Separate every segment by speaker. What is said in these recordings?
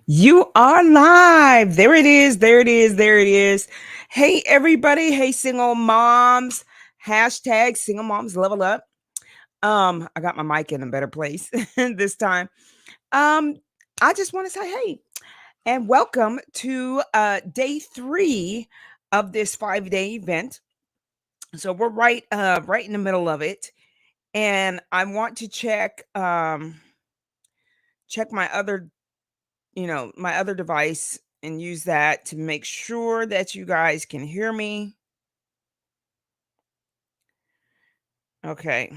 Speaker 1: You are live. There it is. There it is. There it is. Hey, everybody. Hey, single moms. Hashtag single moms level up. I got my mic in a better place this time. Um, I just want to say, hey, and welcome to day 3 of this 5-day event. So we're right in the middle of it. And I want to check my other device and use that to make sure that you guys can hear me. Okay.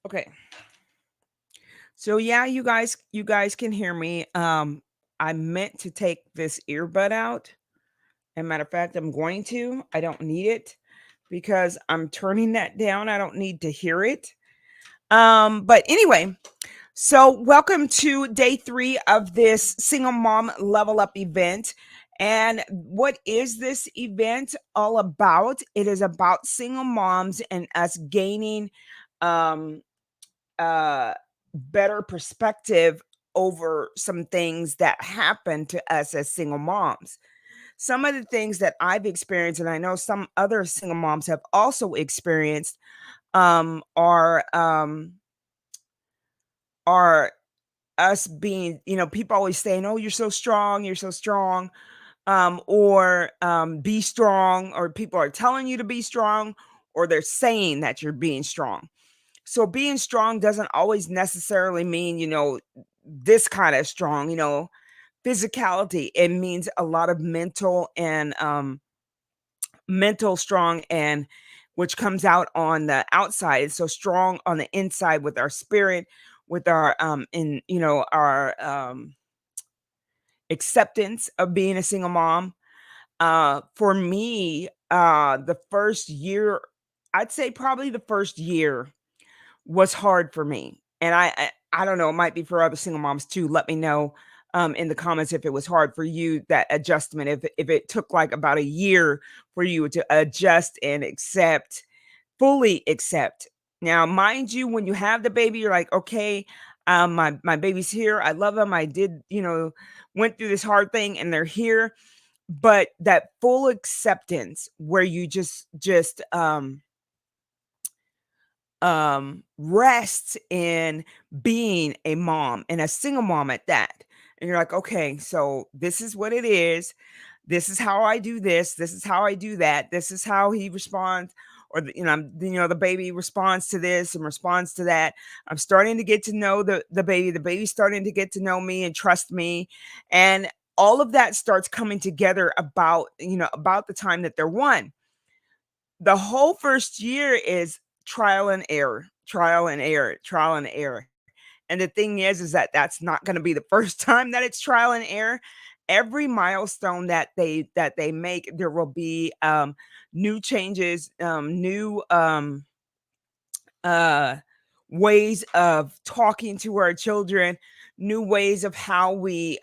Speaker 1: Okay. So yeah, you guys can hear me. I meant to take this earbud out. And matter of fact, I'm going to. I don't need it because I'm turning that down. I don't need to hear it. But anyway, so welcome to day 3 of this single mom level up event. And what is this event all about? It is about single moms and us gaining um uh better perspective over some things that happen to us as single moms. Some of the things that I've experienced, and I know some other single moms have also experienced, um are um are us being, people always saying, "Oh, you're so strong," or "Be strong," or people are telling you to be strong, or they're saying that you're being strong. So being strong doesn't always necessarily mean, this kind of strong, physicality. It means a lot of mental strong, and which comes out on the outside. So strong on the inside with our spirit, with our in our acceptance of being a single mom. For me, the first year, I'd say probably the first year was hard for me. And I don't know, it might be for other single moms too. Let me know in the comments if it was hard for you, that adjustment, if it took like about a year for you to adjust and fully accept. Now, mind you, when you have the baby, you're like, okay, my baby's here. I love them. I did, went through this hard thing and they're here. But that full acceptance where you just rest in being a mom, and a single mom at that. And you're like, okay, so this is what it is. This is how I do this. This is how I do that. This is how he responds, or the baby responds to this and responds to that. I'm starting to get to know the baby. The baby's starting to get to know me and trust me, and all of that starts coming together about the time that they're one. The whole first year is trial and error, trial and error, trial and error. And the thing is that that's not gonna be the first time that it's trial and error. Every milestone that they make, there will be, new changes, new, uh, ways of talking to our children, new ways of how we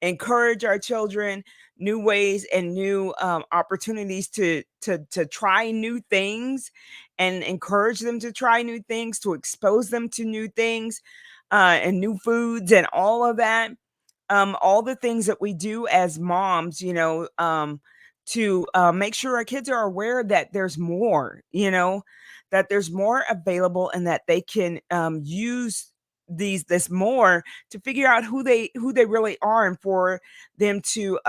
Speaker 1: encourage our children, new ways and new opportunities to try new things and encourage them to try new things, to expose them to new things and new foods and all of that. All the things that we do as moms, to make sure our kids are aware that there's more, that there's more available, and that they can use this more to figure out who they really are, and for them to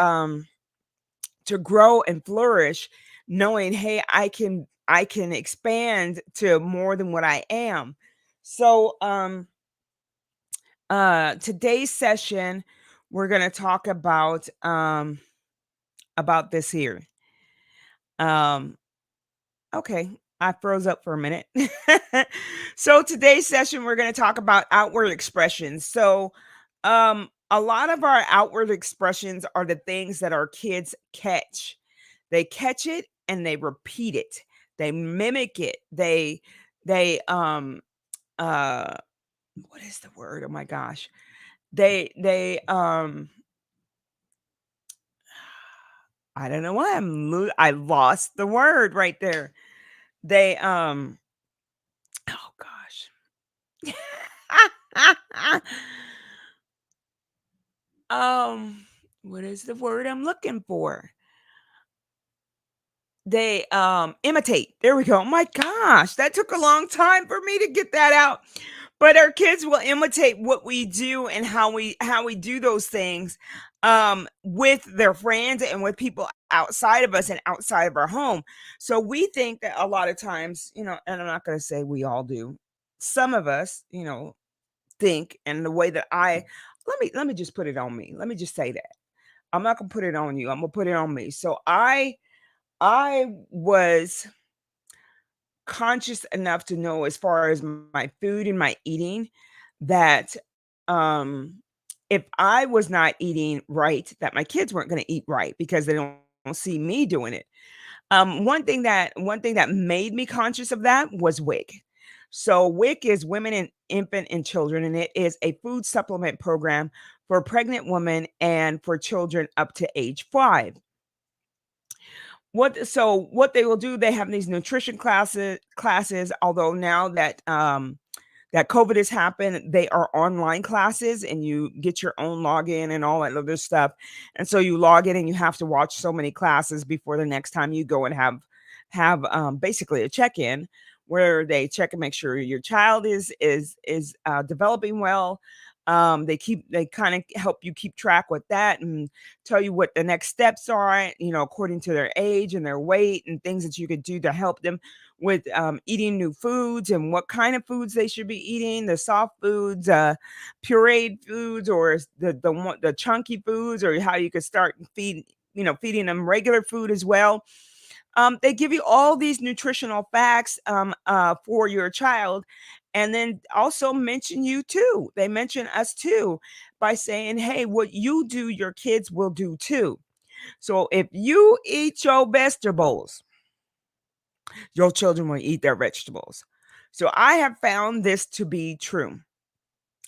Speaker 1: grow and flourish, knowing, hey, I can expand to more than what I am. So today's session, we're going to talk about this here. um okay, I froze up for a minute. So today's session, we're going to talk about outward expressions. So a lot of our outward expressions are the things that our kids catch. They catch it and they repeat it, they mimic it, they uh what is the word, oh my gosh, they I don't know why I lost the word right there. They oh gosh. um what is the word I'm looking for? They, imitate. There we go. Oh my gosh, that took a long time for me to get that out. But our kids will imitate what we do and how we do those things, with their friends and with people outside of us and outside of our home. So we think that a lot of times, and I'm not gonna say we all do. Some of us, think and the way that let me just put it on me. Let me just say that. I'm not gonna put it on you. I'm gonna put it on me. So I was conscious enough to know as far as my food and my eating that um if I was not eating right, that my kids weren't going to eat right because they don't see me doing it. One thing that made me conscious of that was WIC. So WIC is Women and Infant and Children, and it is a food supplement program for pregnant women and for children up to age 5. What they will do, they have these nutrition classes, although now that COVID has happened, they are online classes and you get your own login and all that other stuff. And so you log in and you have to watch so many classes before the next time you go and have basically a check-in where they check and make sure your child is developing well. They kind of help you keep track with that and tell you what the next steps are, according to their age and their weight and things that you could do to help them with eating new foods and what kind of foods they should be eating, the soft foods, pureed foods, or the chunky foods, or how you could start feeding them regular food as well. They give you all these nutritional facts for your child, and then also mention you too. They mention us too by saying, "Hey, what you do, your kids will do too." So if you eat your vegetables, your children will eat their vegetables. So I have found this to be true.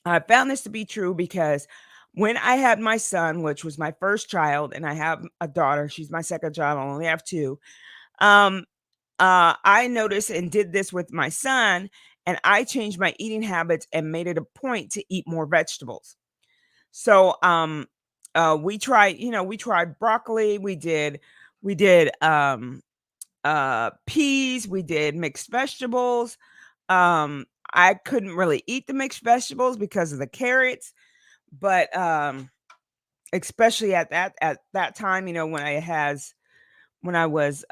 Speaker 1: I found this to be true because when I had my son, which was my first child, and I have a daughter, she's my second child, I only have two. Um, I noticed and did this with my son, and I changed my eating habits and made it a point to eat more vegetables. So, we tried broccoli, we did peas, we did mixed vegetables. I couldn't really eat the mixed vegetables because of the carrots, but especially at that time, when I was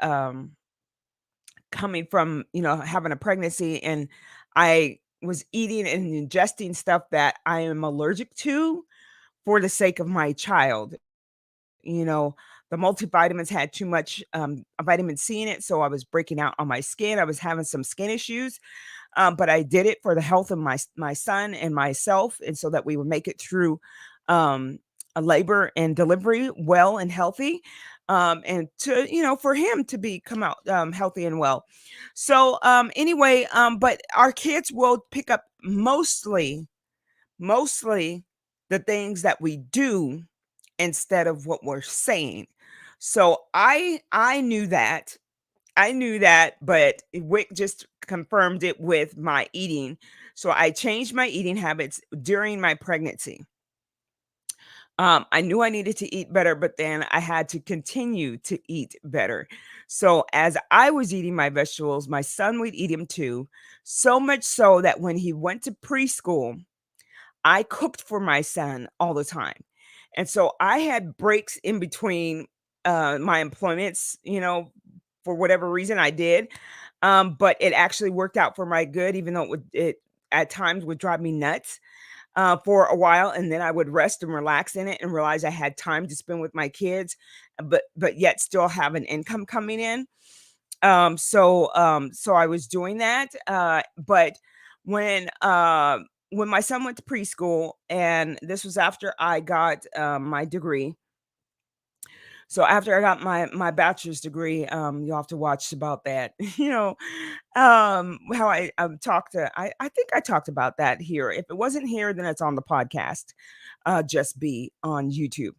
Speaker 1: coming from, having a pregnancy, and I was eating and ingesting stuff that I am allergic to for the sake of my child. You know, the multivitamins had too much vitamin C in it, so I was breaking out on my skin. I was having some skin issues, but I did it for the health of my son and myself, and so that we would make it through a labor and delivery well and healthy, and for him to be come out healthy and well. So anyway, but our kids will pick up mostly the things that we do instead of what we're saying. So I knew that, but Wick just confirmed it with my eating. So I changed my eating habits during my pregnancy. I knew I needed to eat better, but then I had to continue to eat better. So as I was eating my vegetables, my son would eat them too. So much so that when he went to preschool, I cooked for my son all the time. And so I had breaks in between my employments, for whatever reason I did. But it actually worked out for my good, even though it at times would drive me nuts for a while, and then I would rest and relax in it and realize I had time to spend with my kids, but yet still have an income coming in. So I was doing that. But when my son went to preschool, and this was after I got my degree. So after I got my bachelor's degree, you'll have to watch about that. How I talked to I think I talked about that here. If it wasn't here, then it's on the podcast. Just be on YouTube.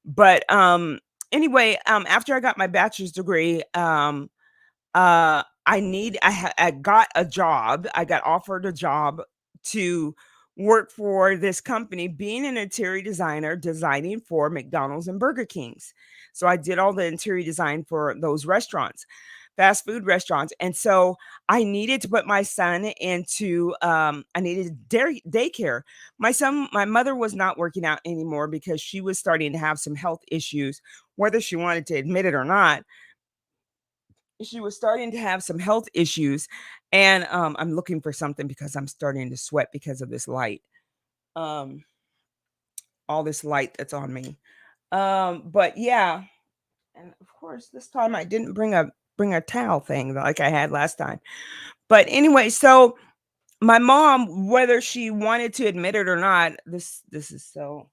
Speaker 1: But anyway, after I got my bachelor's degree, I got a job. I got offered a job to work for this company being an interior designer designing for McDonald's and Burger King's. So I did all the interior design for those restaurants, fast food restaurants. And so I needed to put my son into I needed daycare. My mother was not working out anymore because she was starting to have some health issues, whether she wanted to admit it or not. She was starting to have some health issues, and I'm looking for something because I'm starting to sweat because of this light. Um all this light that's on me. But yeah, and of course this time I didn't bring a towel thing like I had last time. But anyway, so my mom, whether she wanted to admit it or not, this is so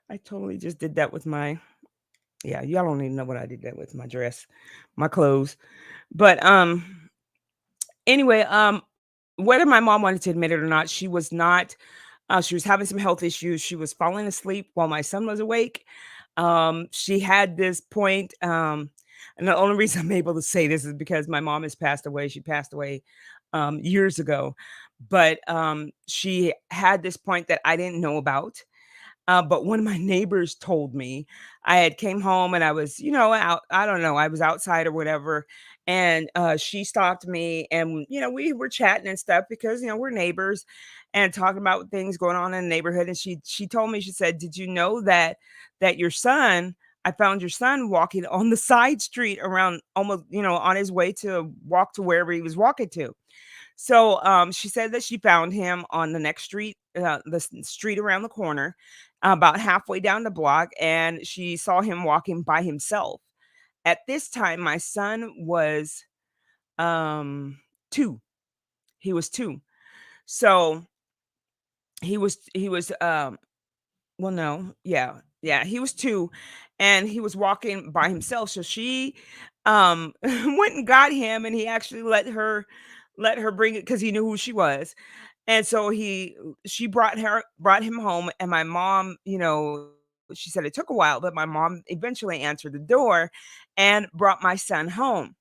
Speaker 1: I totally just did that with my yeah, y'all don't even know what I did that with my dress, my clothes. But anyway, whether my mom wanted to admit it or not, she was not. She was having some health issues. She was falling asleep while my son was awake. She had this point, and the only reason I'm able to say this is because my mom has passed away. She passed away years ago, but she had this point that I didn't know about. But one of my neighbors told me I had came home and I was, out. I don't know. I was outside or whatever, and she stopped me, and we were chatting and stuff because we're neighbors, and talking about things going on in the neighborhood. And she told me, she said, "Did you know that your son? I found your son walking on the side street around almost, on his way to walk to wherever he was walking to." So, she said that she found him on the next street, street around the corner, about halfway down the block, and she saw him walking by himself. At this time, my son was, 2. He was 2. So, he was, well, no, yeah, yeah, he was 2, and he was walking by himself. So she, went and got him, and he actually let her bring it because he knew who she was. And so she brought him home, and my mom, she said it took a while, but my mom eventually answered the door and brought my son home.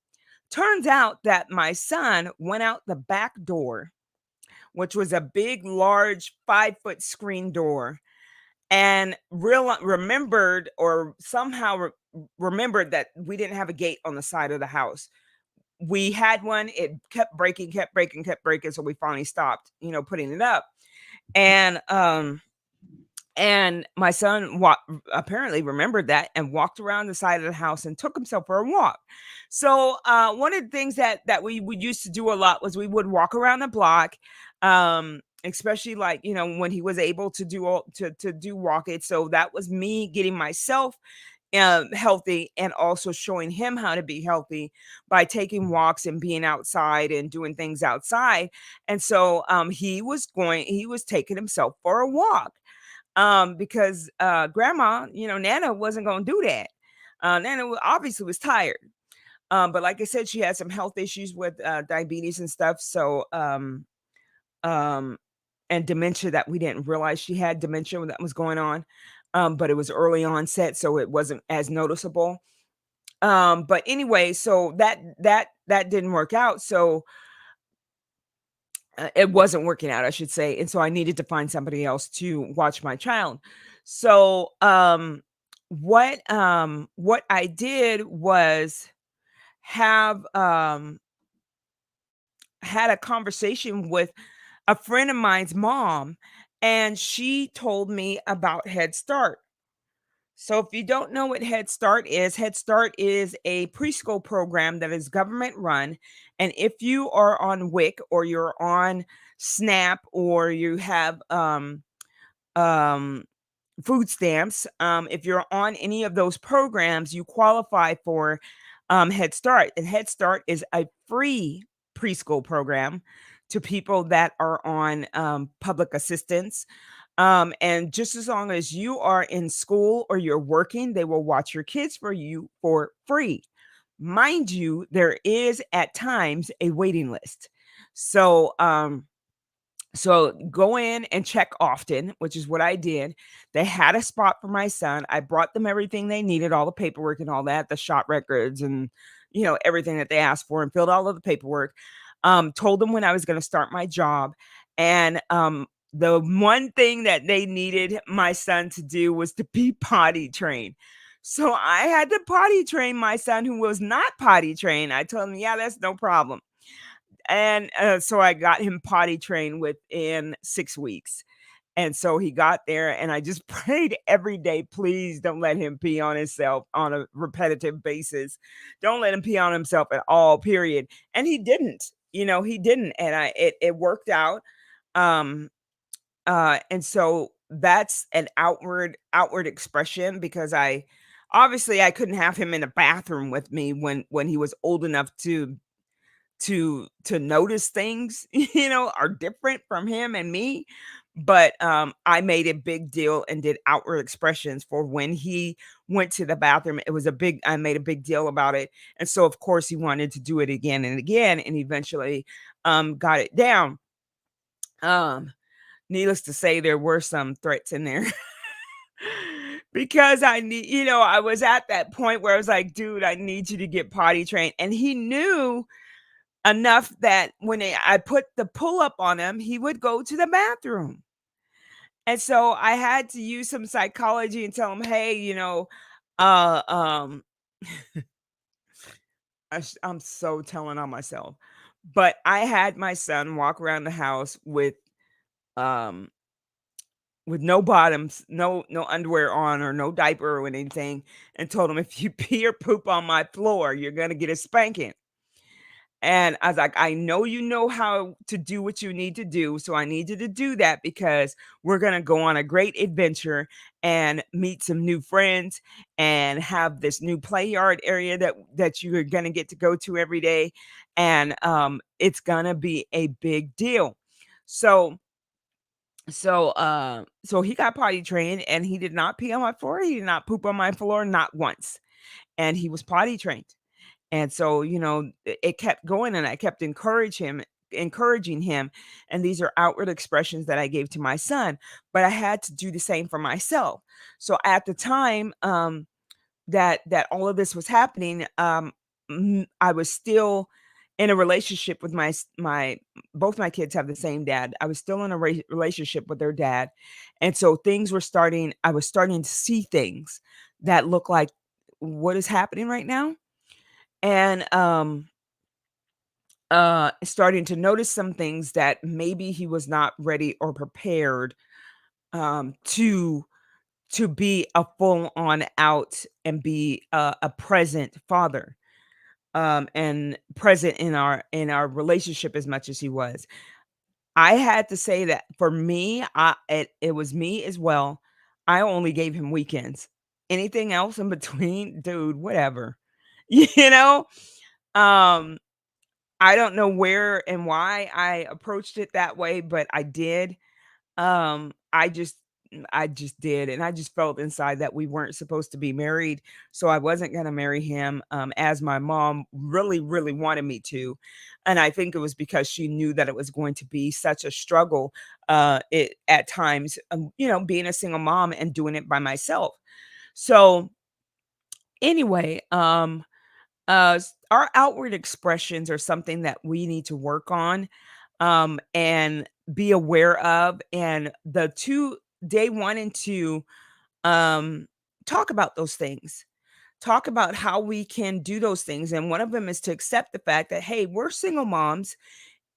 Speaker 1: Turns out that my son went out the back door, which was a big, large 5-foot screen door, and remembered, or somehow remembered, that we didn't have a gate on the side of the house. We had one, it kept breaking, kept breaking, kept breaking, so we finally stopped, putting it up. And my son apparently remembered that and walked around the side of the house and took himself for a walk. So one of the things that we would used to do a lot was we would walk around the block, especially, like, when he was able to do to do walk it. So that was me getting myself healthy, and also showing him how to be healthy by taking walks and being outside and doing things outside. And so he was taking himself for a walk, because grandma, Nana wasn't going to do that. Nana obviously was tired. But like I said, she had some health issues with diabetes and stuff. So um and dementia, that we didn't realize she had dementia when that was going on. But it was early onset, so it wasn't as noticeable. But anyway, so that didn't work out. So it wasn't working out, I should say. And so I needed to find somebody else to watch my child. So what I did was have had a conversation with a friend of mine's mom, and she told me about Head Start. So, if you don't know what Head Start is a preschool program that is government run. And if you are on WIC, or you're on SNAP, or you have um, food stamps, if you're on any of those programs, you qualify for Head Start. And Head Start is a free preschool program to people that are on public assistance. And just as long as you are in school or you're working, they will watch your kids for you for free. Mind you, there is at times a waiting list. So, So go in and check often, which is what I did. They had a spot for my son. I brought them everything they needed, all the paperwork and all that, the shot records and everything that they asked for, and filled all of the paperwork. Told them when I was going to start my job. And the one thing that they needed my son to do was to be potty trained. So I had to potty train my son who was not potty trained. I told him, yeah, that's no problem. And, so I got him potty trained within 6 weeks. And so he got there, and I just prayed every day, "Please don't let him pee on himself on a repetitive basis. Don't let him pee on himself at all, period." And he didn't, he didn't, and it worked out. Um, and so that's an outward expression because I couldn't have him in the bathroom with me when he was old enough to notice things, are different from him and me. But I made a big deal and did outward expressions for when he went to the bathroom. I made a big deal about it. And so of course he wanted to do it again and again, and eventually got it down. Um Needless to say, there were some threats in there. Because I was at that point where I was like, dude, I need you to get potty trained. And he knew enough that when I put the pull up on him, he would go to the bathroom. And so I had to use some psychology and tell him, "Hey, uh, um, I'm so telling on myself." But I had my son walk around the house um with no bottoms, no underwear on or no diaper or anything, and told him, "If you pee or poop on my floor, you're gonna get a spanking." And I was like, "I know you know how to do what you need to do, so I need you to do that because we're gonna go on a great adventure and meet some new friends and have this new play yard area that you're gonna get to go to every day, and, it's gonna be a big deal." So so he got potty trained, and he did not pee on my floor, he did not poop on my floor, not once, and he was potty trained. And so, it kept going and I kept encouraging him. And these are outward expressions that I gave to my son, but I had to do the same for myself. So at the time, that all of this was happening, I was still in a relationship with my both my kids have the same dad. I was still in a relationship with their dad. And so I was starting to see things that look like what is happening right now. And starting to notice some things that maybe he was not ready or prepared to be a full on out and be a present father, and present in our relationship as much as he was. I had to say that for me, it was me as well. I only gave him weekends. Anything else in between, dude, whatever. You know? Um I don't know where and why I approached it that way, but I did. Um, I just I just did, and I just felt inside that we weren't supposed to be married, so I wasn't gonna marry him, as my mom really, really wanted me to, and I think it was because she knew that it was going to be such a struggle, it at times, being a single mom and doing it by myself. So, anyway, our outward expressions are something that we need to work on, and be aware of. And the two, day one and two, um, talk about those things. Talk about how we can do those things. And one of them is to accept the fact that, hey, we're single moms.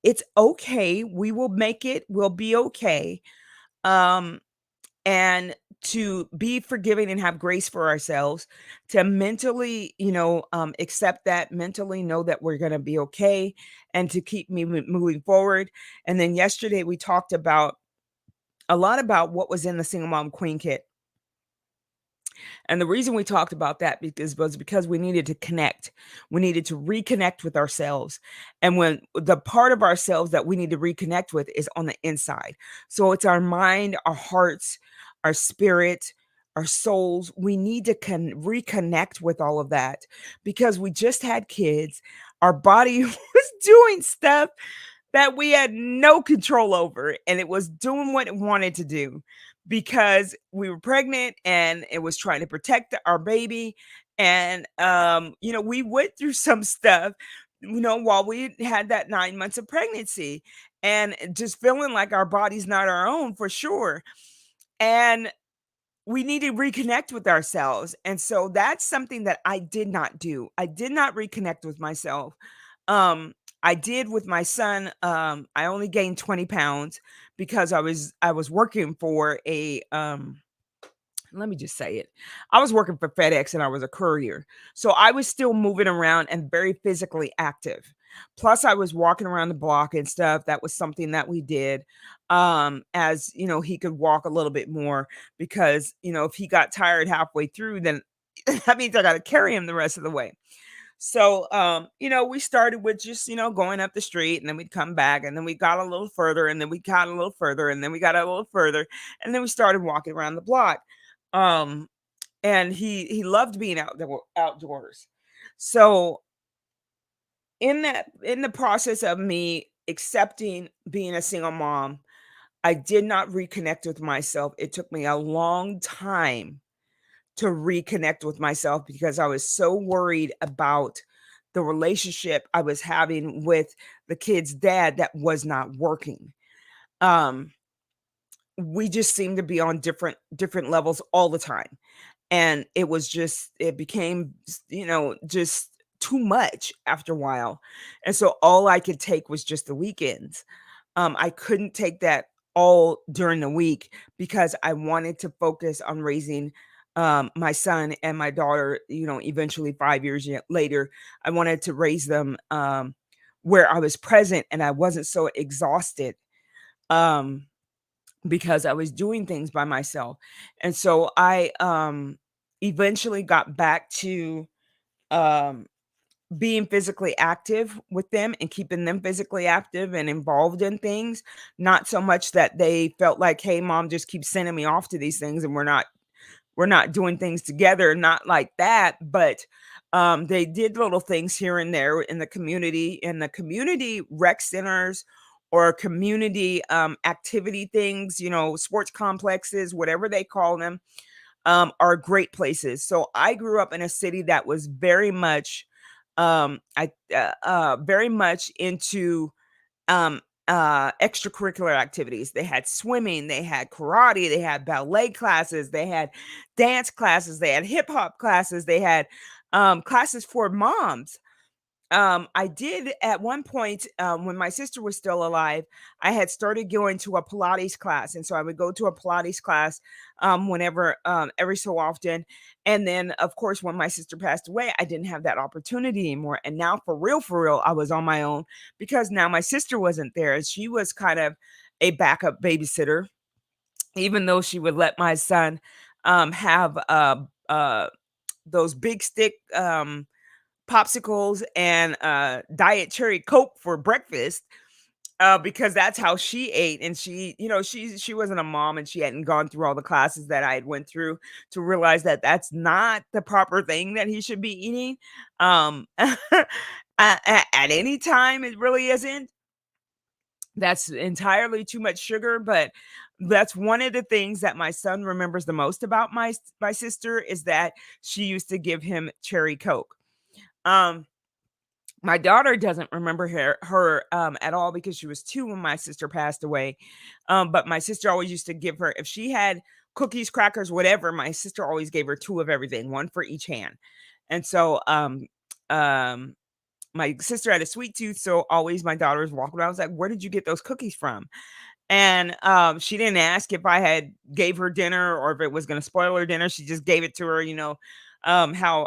Speaker 1: It's okay. We will make it. We'll be okay. Um, and to be forgiving and have grace for ourselves, to mentally, accept that, mentally know that we're going to be okay, and to keep me moving forward. And then yesterday we talked about a lot about what was in the single mom queen kit. And the reason we talked about that because we needed to connect. We needed to reconnect with ourselves. And when the part of ourselves that we need to reconnect with is on the inside. So it's our mind, our hearts, our spirit, our souls. We need to reconnect with all of that because we just had kids. Our body was doing stuff that we had no control over, and it was doing what it wanted to do because we were pregnant and it was trying to protect our baby. And we went through some stuff, while we had that 9 months of pregnancy, and just feeling like our body's not our own for sure. And we need to reconnect with ourselves. And so that's something that I did not do. I did not reconnect with myself. Um, I did with my son. I only gained 20 pounds because I was working for a let me just say it. I was working for FedEx and I was a courier. So I was still moving around and very physically active. Plus, I was walking around the block and stuff. That was something that we did. As he could walk a little bit more because, if he got tired halfway through, then that means I got to carry him the rest of the way. So, we started with just, going up the street and then we'd come back and then we got a little further and then we got a little further and then we got a little further and then we started walking around the block. Um, and he loved being outdoors. So in the process of me accepting being a single mom, I did not reconnect with myself. It took me a long time to reconnect with myself because I was so worried about the relationship I was having with the kid's dad that was not working. Um, we just seemed to be on different levels all the time. And it became, just too much after a while. And so all I could take was just the weekends. I couldn't take that all during the week because I wanted to focus on raising my son and my daughter, eventually 5 years later. I wanted to raise them where I was present and I wasn't so exhausted. Um, because I was doing things by myself. And so I eventually got back to um being physically active with them and keeping them physically active and involved in things, not so much that they felt like, "Hey mom just keeps sending me off to these things and we're not doing things together," not like that, but they did little things here and there in the community rec centers or community activity things, sports complexes, whatever they call them, are great places. So I grew up in a city that was very much into um, extracurricular activities. They had swimming, they had karate, they had ballet classes, they had dance classes, they had hip hop classes, they had classes for moms. I did at one point, when my sister was still alive, I had started going to a Pilates class. And so I would go to a Pilates class whenever, every so often. And then, of course, when my sister passed away, I didn't have that opportunity anymore. And now, for real, I was on my own because now my sister wasn't there. And she was kind of a backup babysitter, even though she would let my son have those big stick. Popsicles and diet cherry Coke for breakfast, because that's how she ate. And she wasn't a mom and she hadn't gone through all the classes that I had went through to realize that that's not the proper thing that he should be eating. At any time, it really isn't. That's entirely too much sugar, but that's one of the things that my son remembers the most about my sister is that she used to give him cherry Coke. Um, My daughter doesn't remember her at all because she was 2 when my sister passed away. But my sister always used to give her if she had cookies, crackers, whatever, my sister always gave her 2 of everything, 1 for each hand. And so, um, my sister had a sweet tooth, so always my daughter was walking around, I was like, "Where did you get those cookies from?" And, she didn't ask if I had gave her dinner or if it was gonna spoil her dinner, she just gave it to her, how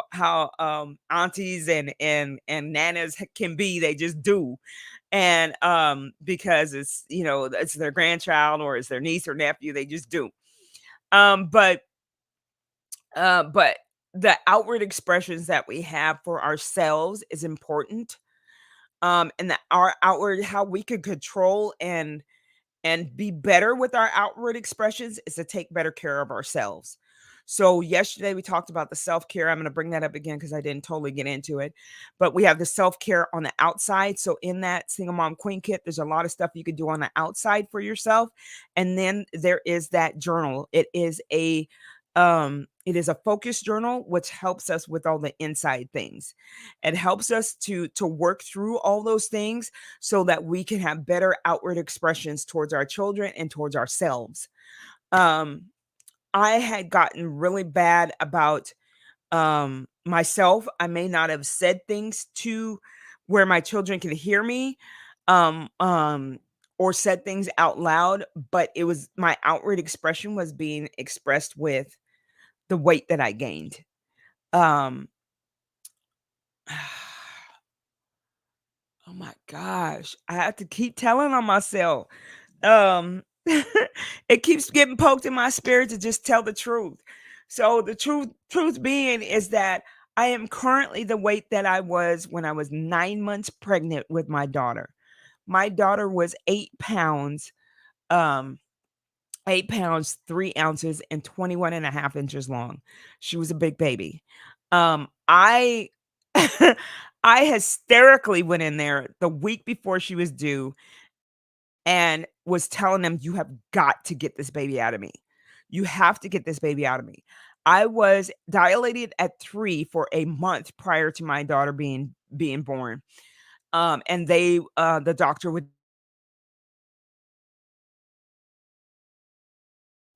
Speaker 1: aunties and nanas can be, they just do. And, because it's their grandchild or it's their niece or nephew, they just do. But the outward expressions that we have for ourselves is important, and that our outward how we could control and be better with our outward expressions is to take better care of ourselves. So yesterday we talked about the self-care. I'm going to bring that up again because I didn't totally get into it. But we have the self-care on the outside. So in that single mom queen kit, there's a lot of stuff you could do on the outside for yourself. And then there is that journal. It is a focus journal which helps us with all the inside things. It helps us to work through all those things so that we can have better outward expressions towards our children and towards ourselves. Um I had gotten really bad about myself. I may not have said things to where my children could hear me, um, um, or said things out loud, but it was my outward expression was being expressed with the weight that I gained. Um, oh my gosh, I have to keep telling on myself. Um, it keeps getting poked in my spirit to just tell the truth. So the truth being is that I am currently the weight that I was when I was 9 months pregnant with my daughter. My daughter was 8 pounds, um, 8 pounds, 3 ounces, and 21 and a half inches long. She was a big baby. I I hysterically went in there the week before she was due and was telling them, "You have got to get this baby out of me. You have to get this baby out of me." I was dilated at 3 for a month prior to my daughter being born. And the doctor would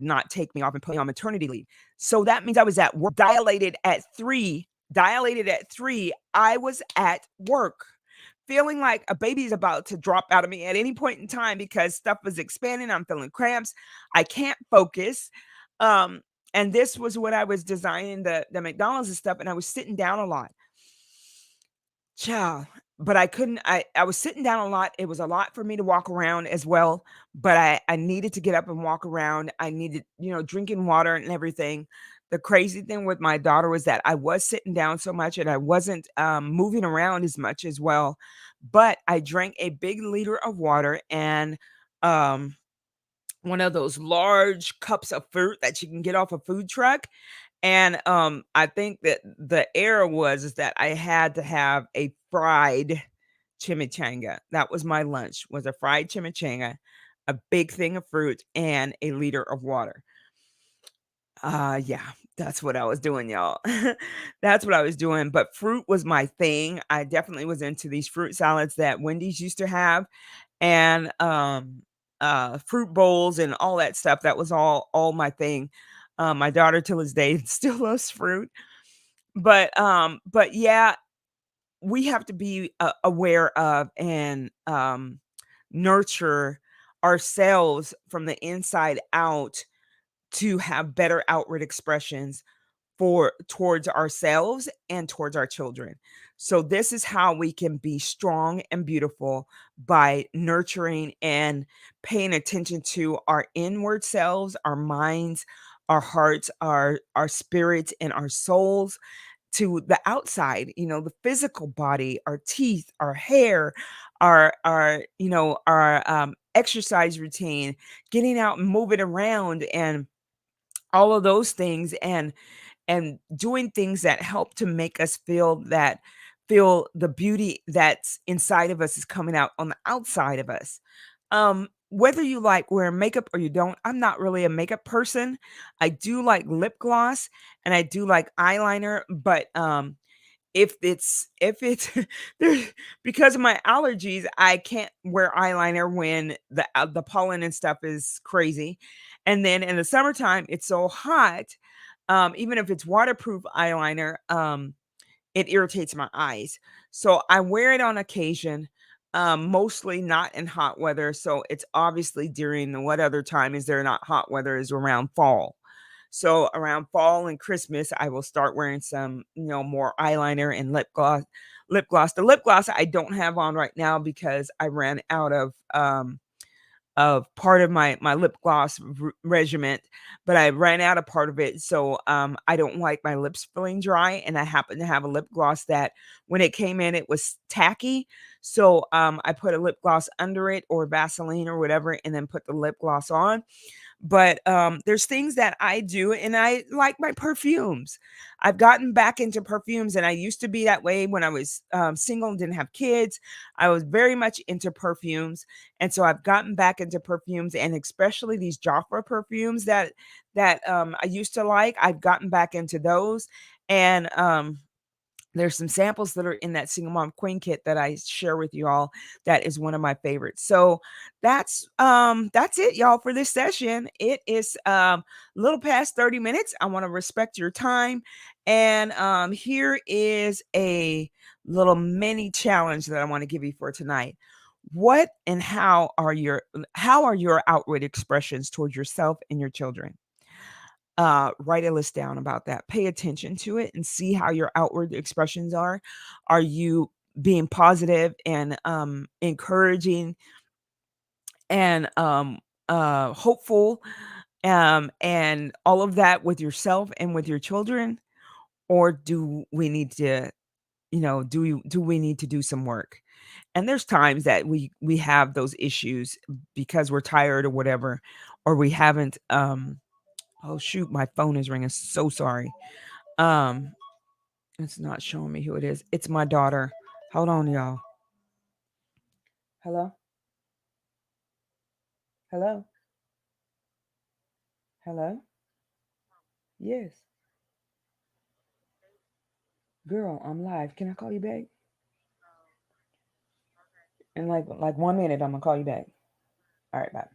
Speaker 1: not take me off and put me on maternity leave. So that means I was at work dilated at 3, I was at work, feeling like a baby is about to drop out of me at any point in time because stuff was expanding, I'm feeling cramps, I can't focus, and this was when I was designing the McDonald's and stuff, and I was sitting down a lot. Child, but I couldn't I was sitting down a lot, it was a lot for me to walk around as well, but I needed to get up and walk around, I needed, drinking water and everything. The crazy thing with my daughter was that I was sitting down so much and I wasn't, moving around as much as well, but I drank a big liter of water and, um, one of those large cups of fruit that you can get off a food truck, and, I think that the error was is that I had to have a fried chimichanga. That was my lunch, was a fried chimichanga, a big thing of fruit, and a liter of water. Yeah, that's what I was doing, y'all. That's what I was doing, but fruit was my thing. I definitely was into these fruit salads that Wendy's used to have, and, fruit bowls and all that stuff. That was all my thing. My daughter till this day still loves fruit. But yeah, we have to be, aware of and, nurture ourselves from the inside out to have better outward expressions for towards ourselves and towards our children. So this is how we can be strong and beautiful by nurturing and paying attention to our inward selves, our minds, our hearts, our spirits and our souls to the outside, the physical body, our teeth, our hair, our exercise routine, getting out and moving around and all of those things and doing things that help to make us feel the beauty that's inside of us is coming out on the outside of us. Whether you like wearing makeup or you don't, I'm not really a makeup person. I do like lip gloss and I do like eyeliner, but if it's there because of my allergies, I can't wear eyeliner when the pollen and stuff is crazy. And then in the summertime, it's so hot, even if it's waterproof eyeliner, it irritates my eyes. So I wear it on occasion, mostly not in hot weather. So it's obviously during what other time is there not hot weather is around fall. So around fall and Christmas, I will start wearing some, more eyeliner and lip gloss. Lip gloss. The lip gloss I don't have on right now because I ran out of part of my lip gloss regiment, but I ran out of part of it. So I don't like my lips feeling dry, and I happen to have a lip gloss that when it came in, it was tacky. So I put a lip gloss under it or Vaseline or whatever, and then put the lip gloss on. But there's things that I do, and I like my perfumes. I've gotten back into perfumes, and I used to be that way when I was single and didn't have kids. I was very much into perfumes, and so I've gotten back into perfumes, and especially these Jaffa perfumes that I used to like. I've gotten back into those, and there's some samples that are in that Single Mom Queen kit that I share with you all. That is one of my favorites. So that's it, y'all, for this session. It is a little past 30 minutes. I want to respect your time. And here is a little mini challenge that I want to give you for tonight. What and how are your outward expressions towards yourself and your children? Write a list down about that. Pay attention to it and see how your outward expressions are. Are you being positive and encouraging and hopeful and all of that with yourself and with your children? Or do we need to, do we need to do some work? And there's times that we have those issues because we're tired or whatever, or we haven't oh shoot, my phone is ringing. So sorry. Um, it's not showing me who it is. It's my daughter. Hold on, y'all. Hello? Hello? Hello? Yes. Girl, I'm live. Can I call you back? In like 1 minute, I'm gonna call you back. All right, bye.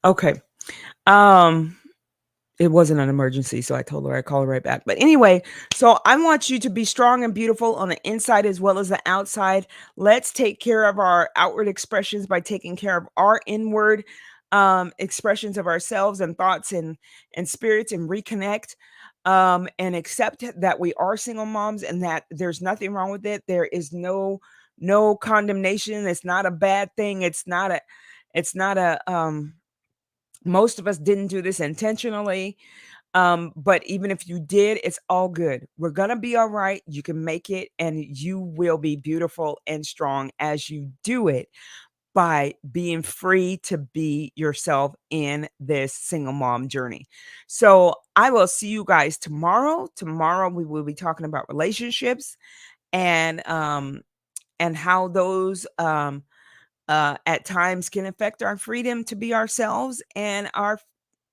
Speaker 1: Okay. Um It wasn't an emergency, so I told her I'd call her right back. But anyway, so I want you to be strong and beautiful on the inside as well as the outside. Let's take care of our outward expressions by taking care of our inward expressions of ourselves and thoughts and spirits, and reconnect and accept that we are single moms and that there's nothing wrong with it. There is no condemnation. It's not a bad thing. It's not a most of us didn't do this intentionally. But even if you did, it's all good. We're gonna be all right. You can make it, and you will be beautiful and strong as you do it by being free to be yourself in this single mom journey. So I will see you guys tomorrow. Tomorrow we will be talking about relationships and how those at times can affect our freedom to be ourselves and our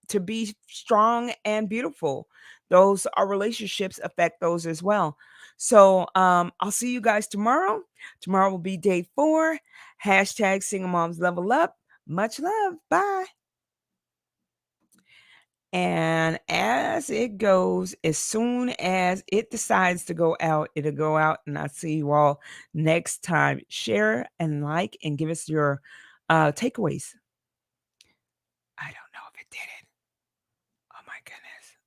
Speaker 1: to be strong and beautiful. Those our relationships affect those as well. So I'll see you guys tomorrow. Tomorrow will be day 4. Hashtag single moms level up. Much love. Bye. And as it goes, as soon as it decides to go out, it'll go out. And I'll see you all next time. Share and like and give us your takeaways. I don't know if it did it. Oh my goodness.